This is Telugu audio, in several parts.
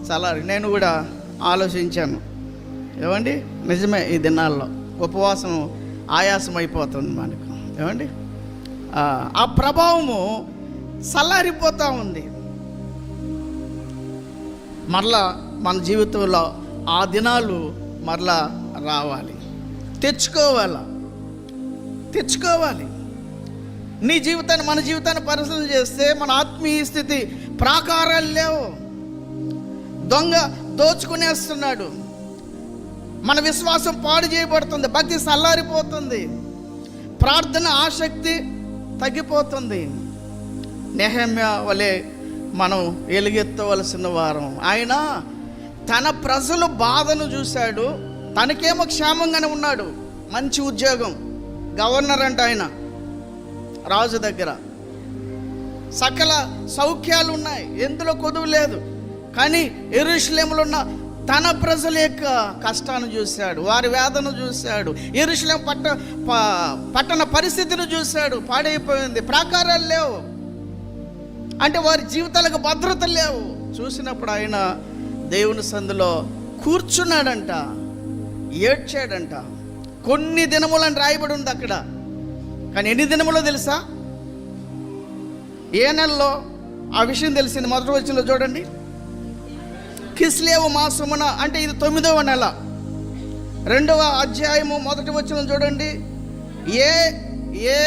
దినాల్లో నేను కూడా ఆలోచించాను. ఏమండి, నిజమే, ఈ దినాల్లో ఉపవాసం ఆయాసం అయిపోతుంది మనకు. ఏమండి, ఆ ప్రభావము చల్లారిపోతూ ఉంది. మరలా మన జీవితంలో ఆ దినాలు మరలా రావాలి, తెచ్చుకోవాలి. నీ జీవితాన్ని, మన జీవితాన్ని పరిశీలన చేస్తే మన ఆత్మీయ స్థితి ప్రాకారాలు లేవు. దొంగ దోచుకునేస్తున్నాడు. మన విశ్వాసం పాడు చేయబడుతుంది, భక్తి చల్లారిపోతుంది, ప్రార్థన ఆసక్తి తగ్గిపోతుంది. నెహెమ్యా వలె మనం ఎలుగెత్తవలసిన వారం. ఆయన తన ప్రజల బాధను చూశాడు. తనకేమో క్షేమంగానే ఉన్నాడు, మంచి ఉద్యోగం, గవర్నర్ అంట ఆయన, రాజు దగ్గర సకల సౌఖ్యాలు ఉన్నాయి, ఎందులో కొదువు లేదు. కానీ యెరూషలేములో ఉన్న తన ప్రజల యొక్క కష్టాన్ని చూశాడు, వారి వేదన చూశాడు, యెరూషలేం పట్టణ పరిస్థితిని చూశాడు. పాడైపోయింది, ప్రాకారాలు లేవు, అంటే వారి జీవితాలకు భద్రత లేవు. చూసినప్పుడు ఆయన దేవుని సందులో కూర్చున్నాడంట, ఏడ్చాడంట. కొన్ని దినములని రాయబడి ఉంది అక్కడ. కానీ ఎన్ని దినములో తెలుసా? ఏ నెలలో ఆ విషయం తెలిసింది? మొదటి వచనంలో చూడండి, కిస్లేవు మాసమున, అంటే ఇది 9వ నెల, 2వ అధ్యాయము మొదటి వచనం చూడండి. ఏ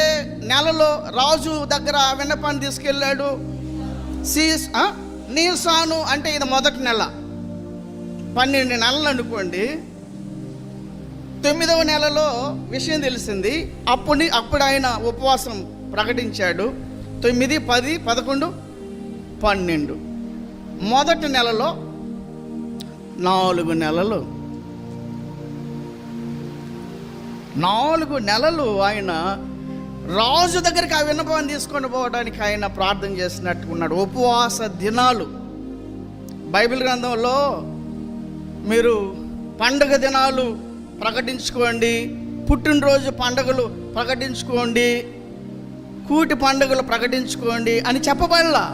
నెలలో రాజు దగ్గర విన్నపాన్ని తీసుకెళ్ళాడు? నీసాను, అంటే ఇది మొదటి నెల, 12 నెలలు అనుకోండి. 9వ నెలలో విషయం తెలిసింది. అప్పుడు ఆయన ఉపవాసం ప్రకటించాడు. 9, 10, 11, 12. మొదటి నెలలో 4 నెలలు, 4 నెలలు ఆయన రాజు దగ్గరికి ఆ విన్నపాన్ని తీసుకొని పోవడానికి ఆయన ప్రార్థన చేసినట్టుకున్నాడు. ఉపవాస దినాలు బైబిల్ గ్రంథంలో మీరు పండుగ దినాలు ప్రకటించుకోండి, పుట్టినరోజు పండుగలు ప్రకటించుకోండి, కూటి పండుగలు ప్రకటించుకోండి అని చెప్పబడలా.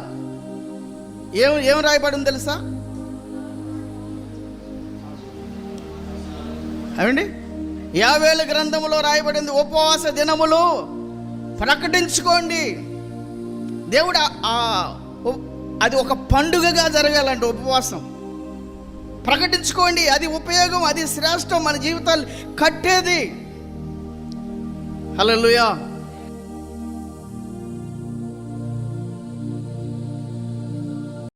ఏం రాయబడింది తెలుసా? అవండి, యావేలు గ్రంథములో రాయబడింది, ఉపవాస దినములు ప్రకటించుకోండి. దేవుడు అది ఒక పండుగగా జరగాలంటే ఉపవాసం ప్రకటించుకోండి. అది ఉపయోగం, అది శ్రేష్టం, మన జీవితాలు కట్టేది. హల్లెలూయా.